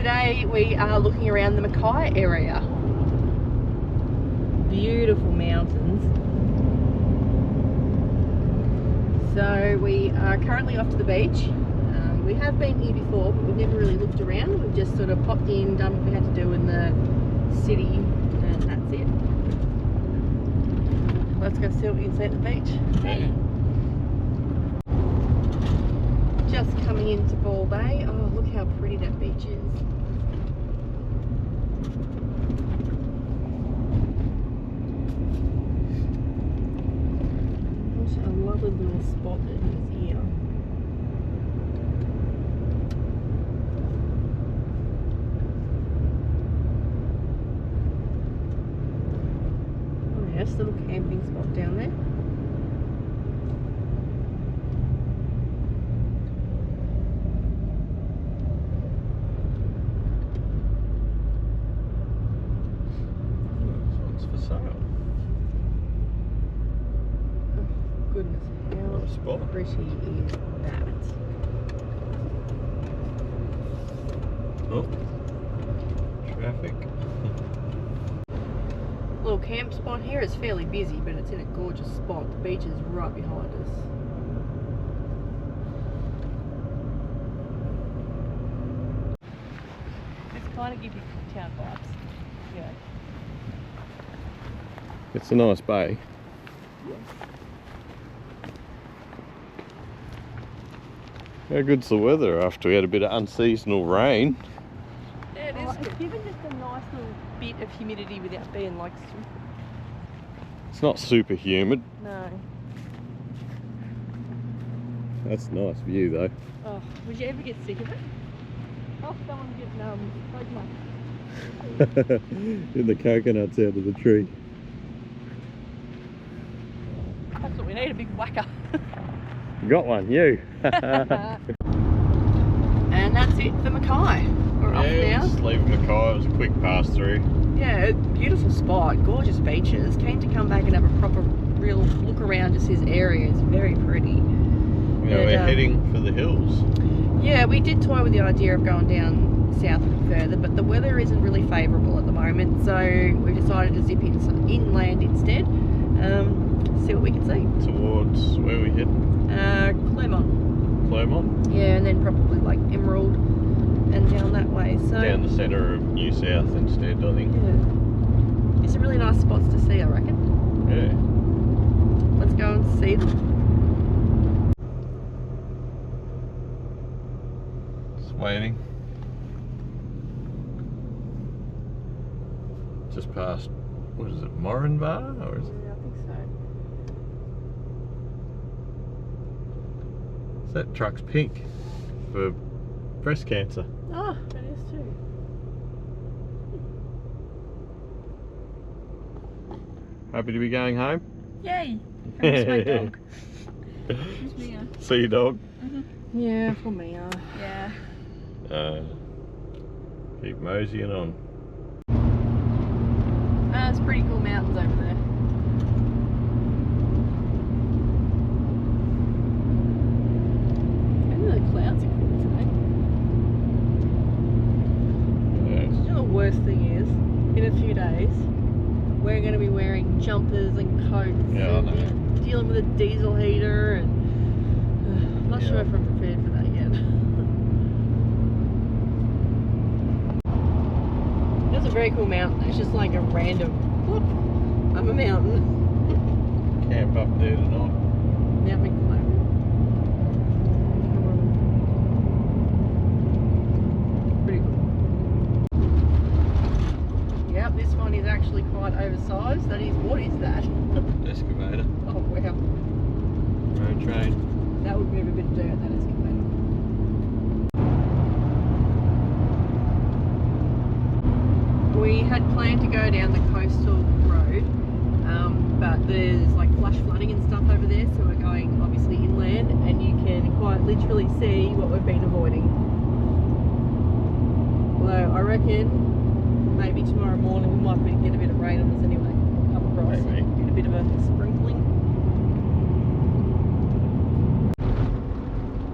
today we are looking around the Mackay area. Beautiful mountains. So we are currently off to the beach. We have been here before, but we've never really looked around. We've just sort of popped in, done what we had to do in the city, and that's it. Let's go see what we can see at the beach. Yeah. Just coming into Ball Bay. Oh, look how pretty that beach is. What a lovely little spot it is here. Oh yes, little camping spot down there. Goodness, how pretty is that? Oh, traffic. Little camp spot here. It's fairly busy, but it's in a gorgeous spot. The beach is right behind us. It's kind of give you town vibes. Yeah. It's a nice bay. Yes. How good's the weather after we had a bit of unseasonal rain? Yeah, it is. It's given just a nice little bit of humidity without being like super. It's not super humid. No. That's a nice view though. Oh, would you ever get sick of it? Oh, someone's getting In the coconuts out of the tree. That's what we need, a big whacker. Got one, you. And that's it for Mackay. We're off now. Just leaving Mackay. It was a quick pass through. Yeah, beautiful spot, gorgeous beaches. Keen to come back and have a proper, real look around just his area. It's very pretty. Yeah, we're heading for the hills. Yeah, we did toy with the idea of going down south a bit further, but the weather isn't really favourable at the moment, so we decided to zip in some inland instead. See what we can see. Towards where we heading? Claremont. Claremont? Yeah, and then probably like Emerald and down that way. So down the centre of New South instead, I think. Yeah. There's some really nice spots to see, I reckon. Yeah. Let's go and see them. Just waiting. Just past, what is it, Moranbah? Or is it? Yeah, I think so. That truck's pink for breast cancer. Oh, it is too. Happy to be going home? Yay! From sweet dog. Who's Mia? See your dog? Yeah, for Mia. Yeah. Keep moseying on. There's pretty cool mountains over there. The clouds are cool today. Yes. You know the worst thing is, in a few days, we're going to be wearing jumpers and coats Yeah, and I know. dealing with a diesel heater, and I'm not sure if I'm prepared for that yet. That's a very cool mountain. It's just like a random, whoop, I'm a mountain. Camp up there tonight. Mount McClure. Yep, this one is actually quite oversized. That is, what is that? Excavator. Oh wow. Road train. That would move a bit of dirt, that excavator. We had planned to go down the coastal road, but there's like flash flooding and stuff over there, so we're going obviously inland, and you can quite literally see what we've been avoiding. Although I reckon maybe tomorrow morning we might get a bit of rain on us anyway. Come across, Maybe. get a bit of a sprinkling.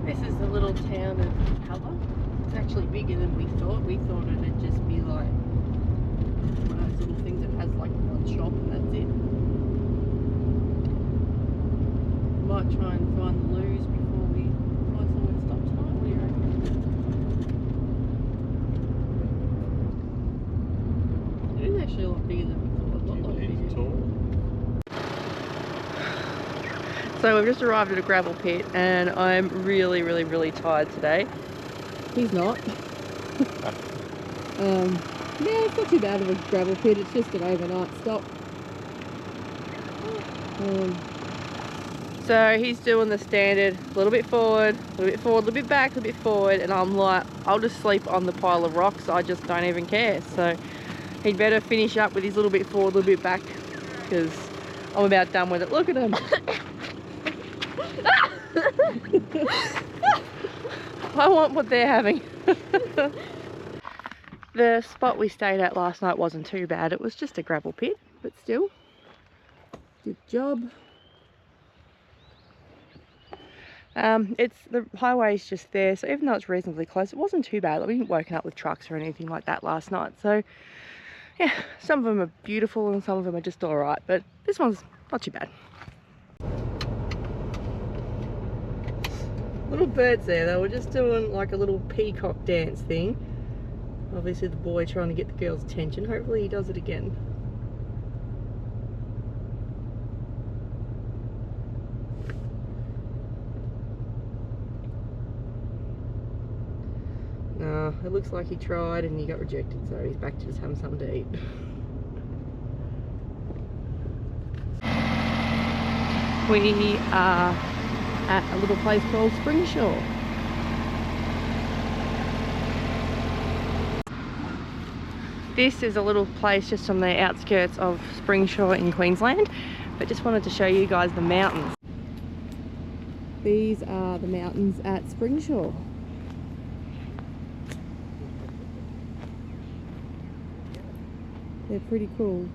This is the little town of Colour. It's actually bigger than we thought. We thought it'd just be like one of those little things that has like one shop and that's it. Might try and find the loos before we find somewhere to stop tonight. What do you reckon? It is actually a lot bigger than we thought. A lot bigger. So we've just arrived at a gravel pit and I'm really, really, really tired today. He's not. Yeah, it's not too bad of a gravel pit. It's just an overnight stop. So he's doing the standard, a little bit forward, a little bit forward, a little bit back, a little bit forward, and I'm like, I'll just sleep on the pile of rocks. I just don't even care. So he'd better finish up with his little bit forward, a little bit back, because I'm about done with it. Look at him. I want what they're having. The spot we stayed at last night wasn't too bad. It was just a gravel pit, but still, good job. The highway's just there, so even though it's reasonably close, it wasn't too bad. Like, we weren't woken up with trucks or anything like that last night. So yeah, some of them are beautiful and some of them are just all right, but this one's not too bad. Little birds there, they were just doing like a little peacock dance thing. Obviously the boy trying to get the girl's attention. Hopefully he does it again. No, it looks like he tried and he got rejected, so he's back to just having something to eat. We are at a little place called Springshore. This is a little place just on the outskirts of Springshore in Queensland, but just wanted to show you guys the mountains. These are the mountains at Springshore. They're pretty cool.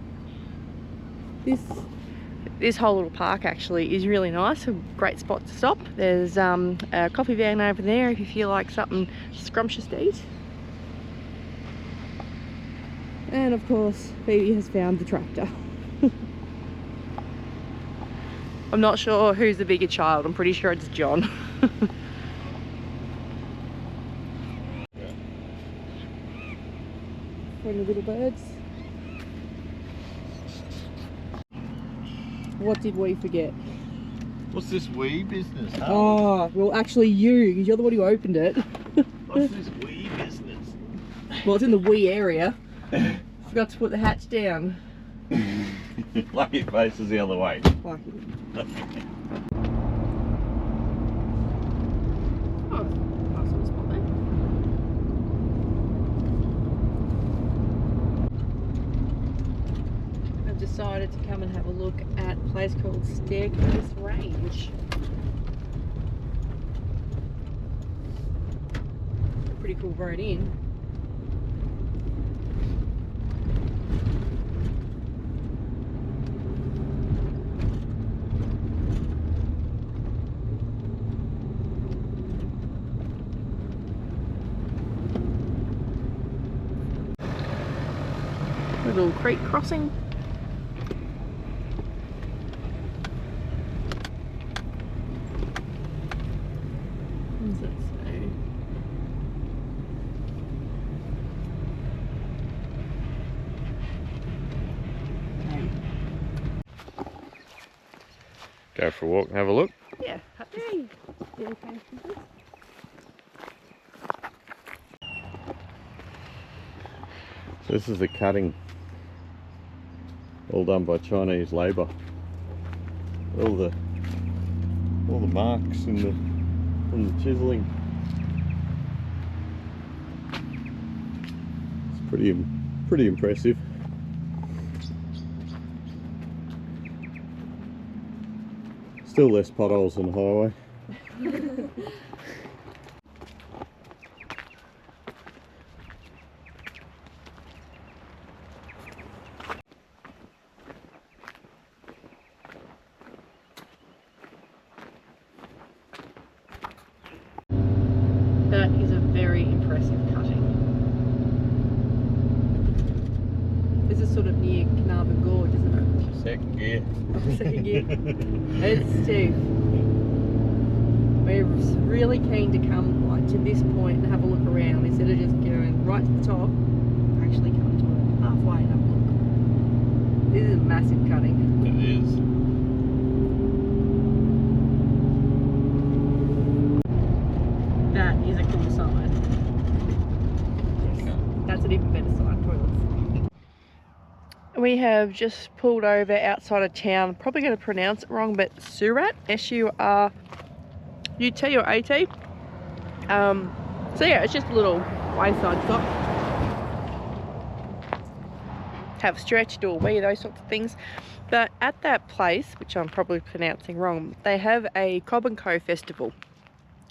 This whole little park actually is really nice, a great spot to stop. There's a coffee van over there if you feel like something scrumptious to eat. And of course, Phoebe has found the tractor. I'm not sure who's the bigger child, I'm pretty sure it's John. Friendly little birds. What did we forget? What's this wee business? Huh? Oh, well actually you're the one who opened it. What's this wee business? Well, it's in the wee area. Forgot to put the hatch down. Like it faces the other way. Like it. Oh, nice little spot there. I've decided to come and have a look at a place called Staircase Range. Pretty cool road in. Little creek crossing. What does that say? Go for a walk and have a look. Yeah. Hey. Yeah, okay. So this is the cutting, all done by Chinese labour. All the marks and the chiseling. It's pretty impressive. Still less potholes on the highway. That is a very very impressive cutting. This is sort of near Carnarvon Gorge, isn't it? Second gear. Second gear. It's steep. We're really keen to come like to this point and have a look around instead of just going right to the top. Actually come to it halfway and have a look. This is a massive cutting. It is. That is a cool sign. Yes. That's an even better sign, toilets. We have just pulled over outside of town. Probably going to pronounce it wrong, but Surat, S-U-R-U-T or A-T. So yeah, it's just a little wayside stop. Have stretched or wee, those sorts of things. But at that place, which I'm probably pronouncing wrong, they have a Cobb & Co festival,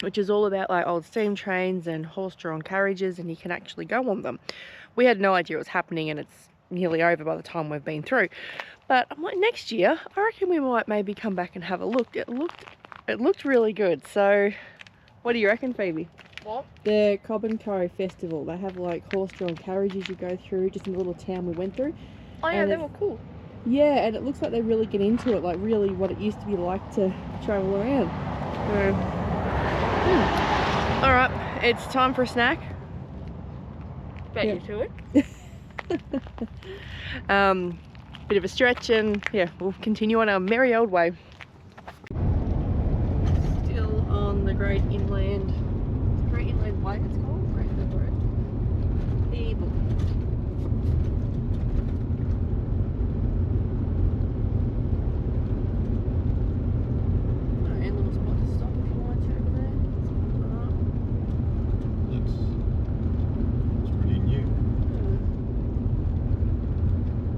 which is all about like old steam trains and horse-drawn carriages, and you can actually go on them. We had no idea it was happening, and it's nearly over by the time we've been through. But I'm like, next year, I reckon we might maybe come back and have a look. It looked really good. So, what do you reckon, Phoebe? What? The Cobb & Co festival. They have like horse-drawn carriages you go through, just in the little town we went through. Oh yeah, And they were cool. Yeah, and it looks like they really get into it, like really what it used to be like to travel around. So, Alright, it's time for a snack. Bet Yeah. you to it. Bit of a stretch, and yeah, we'll continue on our merry old way. Still on the Great Inland Way, it's called? Great Inland Road. Phoebe. Alright, little spot to stop if you want to over there. It's pretty new.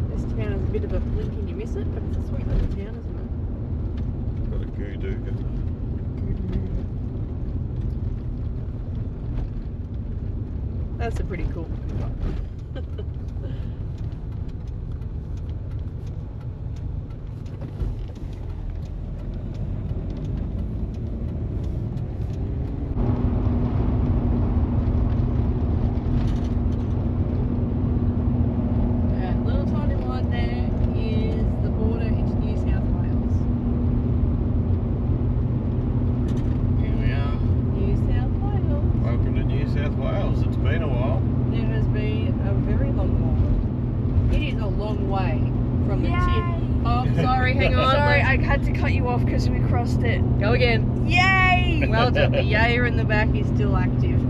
This town is a bit of a blink and you miss it, but it's a sweet little town, isn't Got a goo-doo. it? That's a pretty cool spot. That little tiny line there is the border into New South Wales. Here we are. New South Wales. Welcome to New South Wales. It's been a while. There has been a very long while. It is a long way from the tip. Oh, sorry, hang on. Sorry, I had to cut you off because we crossed it. Go again. Yay! Well done. The yayer in the back is still active.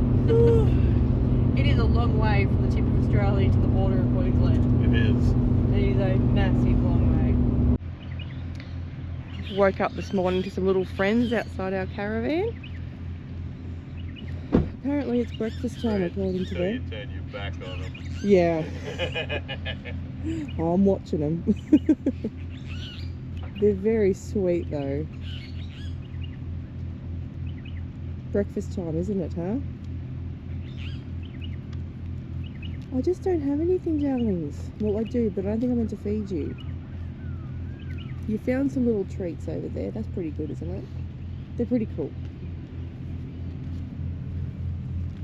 It is a long way from the tip of Australia to the border of Queensland. It is. It is a massive long way. Woke up this morning to some little friends outside our caravan. Apparently it's breakfast time according to So them. you turn your back on them. Yeah, I'm watching them. They're very sweet though. Breakfast time, isn't it, huh? I just don't have anything, darlings. Well, I do, but I don't think I'm meant to feed you. You found some little treats over there. That's pretty good, isn't it? They're pretty cool.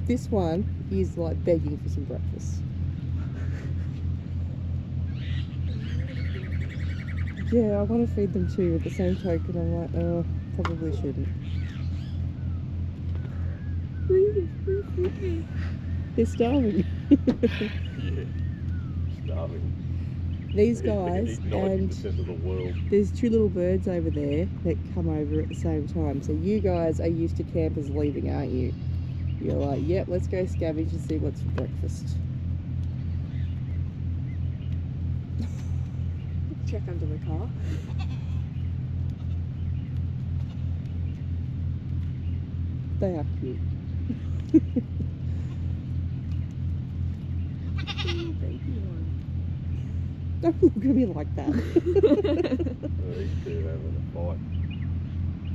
This one is like begging for some breakfast. Yeah, I want to feed them too. At the same token, I'm like, oh, probably shouldn't. They're starving. Yeah. Starving. These guys, Eat and 90% of the world. there's two little birds over there that come over at the same time. So you guys are used to campers leaving, aren't you? You're like, yep, let's go scavenge and see what's for breakfast. Check under the car. They are cute. Don't look at me like that. These two having a fight.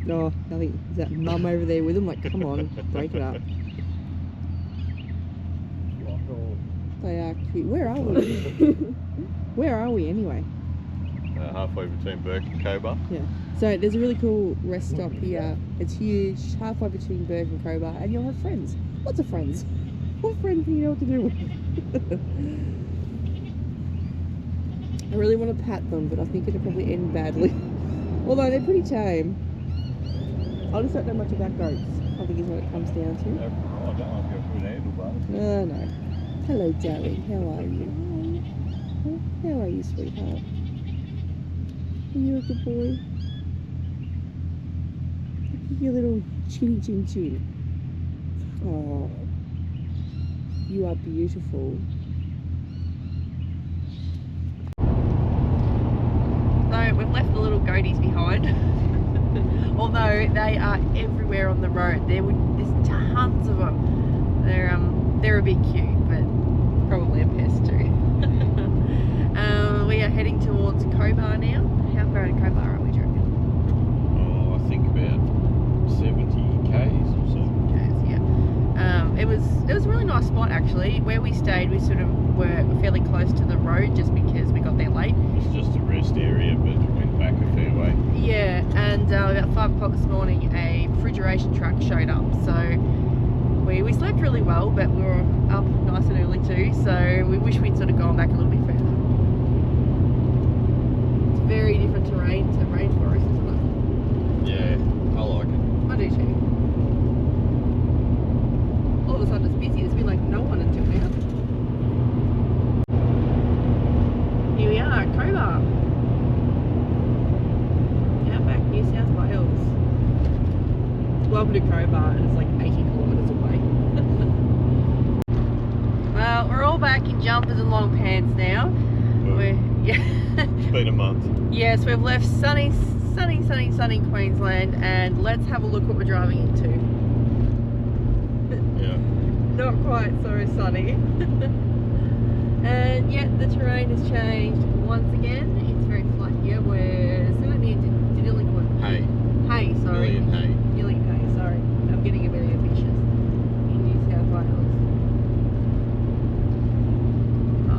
No, I think is that mum over there with them. Like, come on, break it up. They are cute. Where are we? Where are we anyway? Halfway between Burke and Cobar. Yeah. So there's a really cool rest stop here. It's huge, halfway between Burke and Cobar, and you'll have friends. Lots of friends. Poor friends didn't know what to do with. I really want to pat them, but I think it'll probably end badly. Although they're pretty tame. I just don't know much about goats, I think is what it comes down to. I don't know if you're a good handlebar. No. Hello, darling. How are you? How are you, sweetheart? Are you a good boy? Look at your little chinny chin chin. Oh, you are beautiful. So we've left the little goaties behind. Although they are everywhere on the road. There's tons of them. They're a bit cute, but probably a pest too. We are heading towards Cobar now. How far out of Cobar are we, do you reckon? Oh, I think about 70 k's or so. Yeah. It was a really nice spot actually. Where we stayed, we sort of were fairly close to the road just because we got there late. It's just a rest area, but it went back a fair way. Yeah, and about 5 o'clock this morning, a refrigeration truck showed up. So we slept really well, but we were up nice and early too. So we wish we'd sort of gone back a little bit further. It's very different terrain to rainforest, isn't it? Yeah, I like it. I do too. All of a sudden it's busy. There's been like no one until now. Here we are, Cobar. Outback, New South Wales. Welcome to Cobar, and it's like 80 kilometres away. Well, we're all back in jumpers and long pants now. It's been a month. Yes, we've left sunny Queensland, and let's have a look what we're driving into. Yeah. Not quite so sunny. And yet the terrain has changed once again. It's very flat here. We're still near Deniliquin. Hay, sorry. Million Hay, sorry. I'm getting a very ambitious in New South Wales.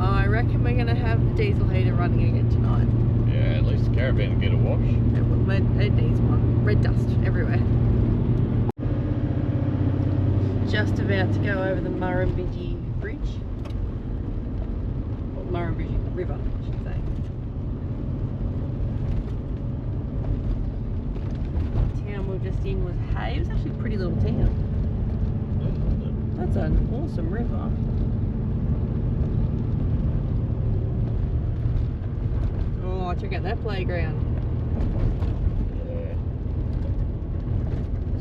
I reckon we're going to have the diesel heater running again tonight. Yeah, at least the caravan will get a wash. It needs one. Red dust everywhere. Just about to go over the Murrumbidgee Bridge. Or Murrumbidgee River, I should say. The town we were just in was Hay. It was actually a pretty little town. That's an awesome river. Oh, check out that playground. Yeah.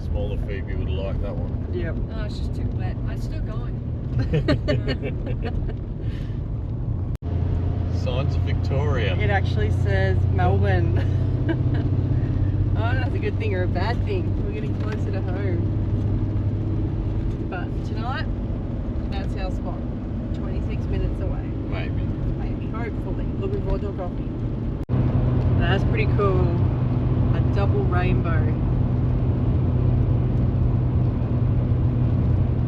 Smaller Phoebe would like that one. Yep. Oh, it's just too wet. I'm still going. Signs of Victoria. It actually says Melbourne. Oh, that's a good thing or a bad thing. We're getting closer to home. But tonight, that's our spot. 26 minutes away. Maybe. Maybe, hopefully. Looking forward to a coffee. That's pretty cool. A double rainbow.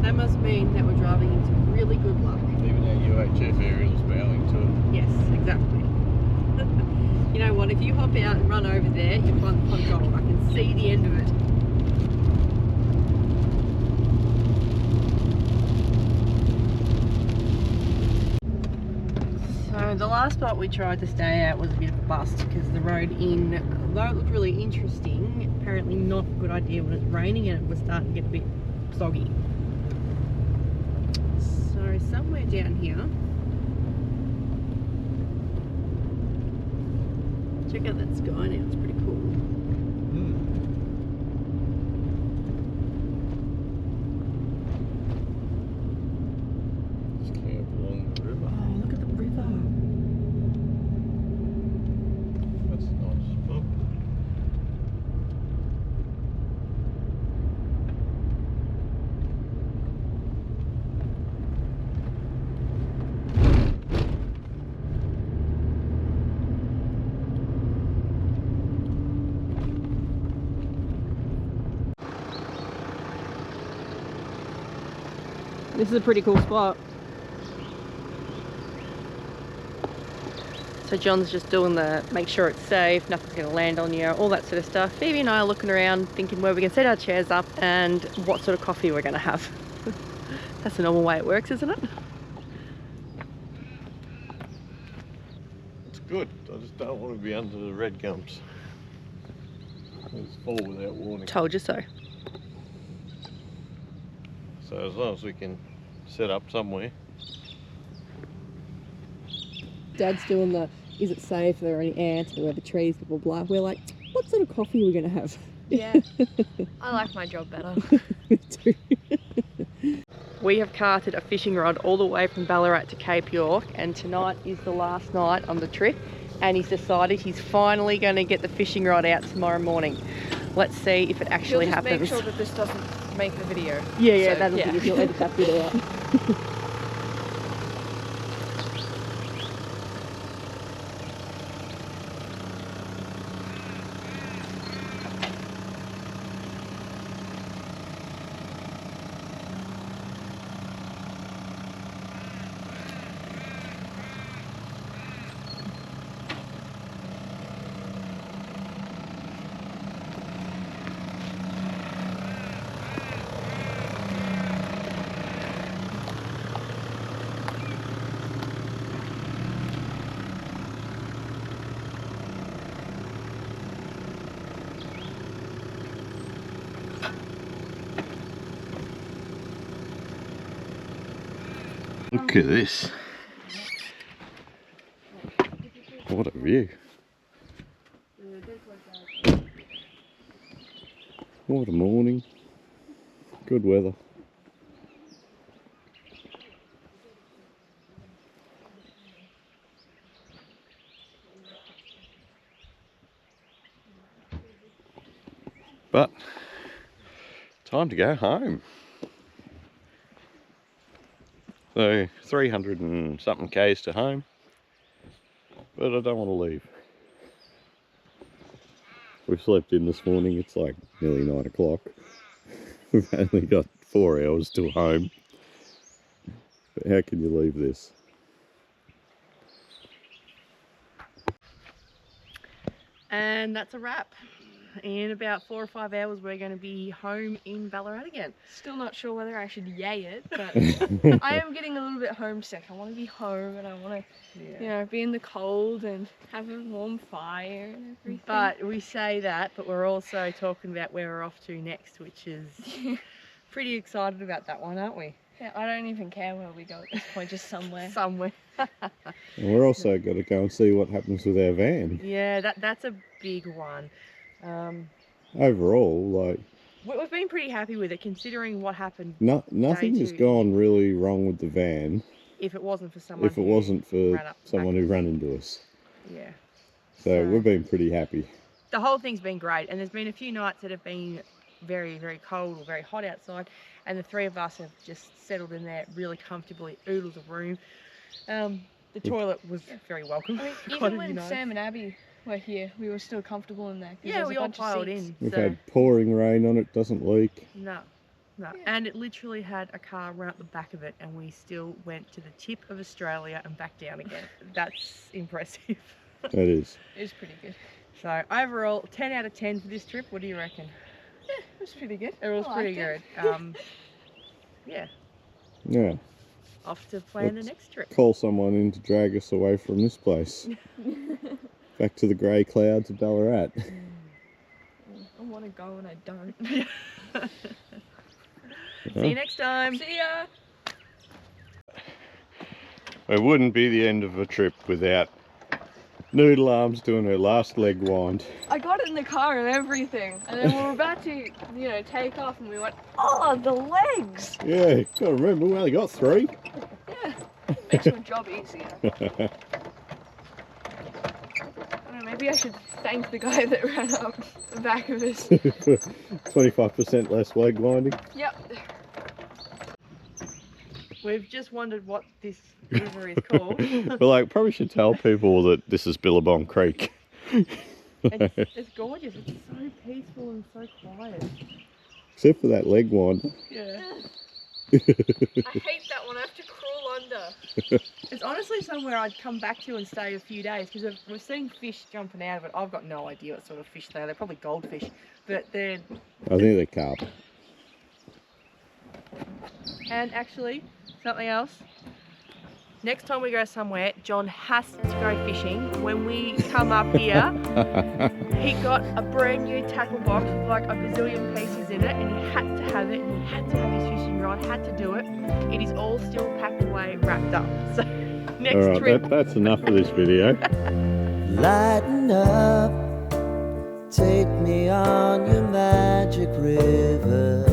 That must mean that we're driving into really good luck. Even our UHF aerial's bowing to it. Yes, exactly. You know what, if you hop out and run over there, you've won control. I can see the end of it. So the last spot we tried to stay at was a bit of a bust because the road in, though it looked really interesting, apparently not a good idea when it's raining and it was starting to get a bit soggy. So somewhere down here, check out that sky now, it's pretty cool. Just camp along the river. Oh, look at the river. That's a nice spot. This is a pretty cool spot. So John's just doing the make sure it's safe, nothing's going to land on you, all that sort of stuff. Phoebe and I are looking around thinking where we can set our chairs up and what sort of coffee we're going to have. That's the normal way it works, isn't it? It's good. I just don't want to be under the red gums. It's fall without warning. Told you so. So as long as we can set up somewhere. Dad's doing the, is it safe, are there any ants, are there trees, blah, blah, blah. We're like, what sort of coffee are we going to have? Yeah, I like my job better. Me too. We have carted a fishing rod all the way from Ballarat to Cape York, and tonight is the last night on the trip, and he's decided he's finally going to get the fishing rod out tomorrow morning. Let's see if it actually He'll just happens. make sure that this doesn't make the video. Yeah, So, that'll yeah. be it. You'll edit that bit out. Look at this. What a view. What a morning. Good weather. But time to go home. So 300 and something k's to home, but I don't want to leave. We slept in this morning, it's like nearly 9 o'clock. We've only got 4 hours till home. But how can you leave this? And that's a wrap. In about 4 or 5 hours, we're going to be home in Ballarat again. Still not sure whether I should yay it, but I am getting a little bit homesick. I want to be home and I want to, you know, be in the cold and have a warm fire and everything. But we say that, but we're also talking about where we're off to next, which is pretty excited about that one, aren't we? Yeah, I don't even care where we go at this point, just somewhere. Somewhere. And we're also got to go and see what happens with our van. Yeah, that's a big one. Overall, like, we've been pretty happy with it, considering what happened. nothing has gone really wrong with the van. If it wasn't for someone. If it wasn't for ran up someone who ran into us. Yeah. So we've been pretty happy. The whole thing's been great, and there's been a few nights that have been very, very cold or very hot outside, and the three of us have just settled in there really comfortably, oodles of room. The toilet was very welcome. I mean, even when Sam and Abby were here, we were still comfortable in there. Yeah, we all piled in. We've had pouring rain on it, doesn't leak. No. Yeah. And it literally had a car run up the back of it, and we still went to the tip of Australia and back down again. That's impressive. That is. It was pretty good. So overall, 10 out of 10 for this trip. What do you reckon? Yeah, it was pretty good. It was pretty good. Yeah. Yeah. Off to plan the next trip. Call someone in to drag us away from this place. Back to the grey clouds of Ballarat. I want to go and I don't. See you next time. See ya! It wouldn't be the end of a trip without Noodle Arms doing her last leg wind. I got it in the car and everything, and then we were about to, you know, take off, and we went, oh, the legs! Yeah, gotta remember, we only got 3. Yeah, makes your job easier. I don't know, maybe I should thank the guy that ran up the back of us. 25% less leg winding. Yep. We've just wondered what this river is called. But like, probably should tell people that this is Billabong Creek. It's gorgeous. It's so peaceful and so quiet. Except for that leg wind. Yeah. I hate that one. I have to crawl under. It's honestly somewhere I'd come back to and stay a few days, because we're seeing fish jumping out of it. I've got no idea what sort of fish they are. They're probably goldfish, but they're... I think they're carp. And actually, something else. Next time we go somewhere, John has to go fishing. When we come up here, he got a brand new tackle box with like a bazillion pieces in it, and he had to have it, and he had to have his fishing rod, had to do it. It is all still packed away, wrapped up. So next All right, trip. that's enough of this video. Lighten up, take me on your magic river.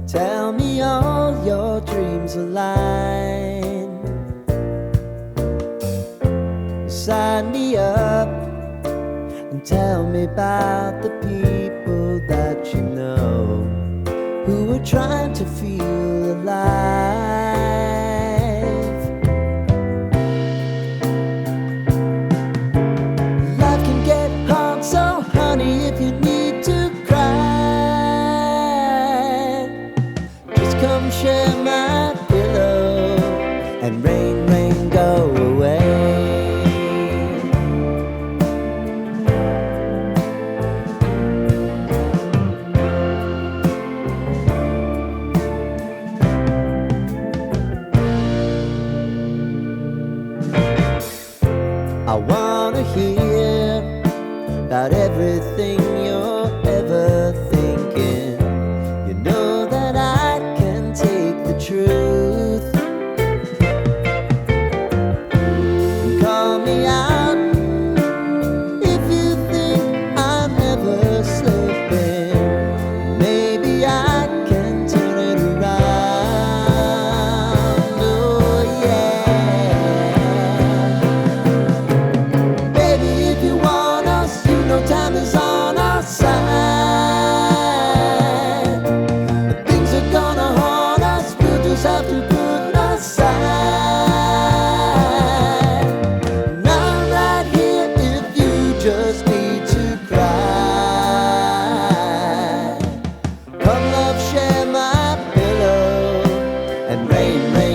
Tell me all your dreams align. Sign me up and tell me about the people that you know who are trying to feel alive. Life can get hard, so honey, if you need to cry, just come share my pillow and rain, rain, go away. I wanna hear about everything you're ever thinking. You know that I can take the truth. Call me out if you think I'm ever slipping. Maybe I can turn it around. Oh yeah. Baby, if you want us, you know time is on our side. But things are gonna haunt us, we'll just have to put aside. And I'm right here if you just need to cry. Come love, share my pillow and rain, rain.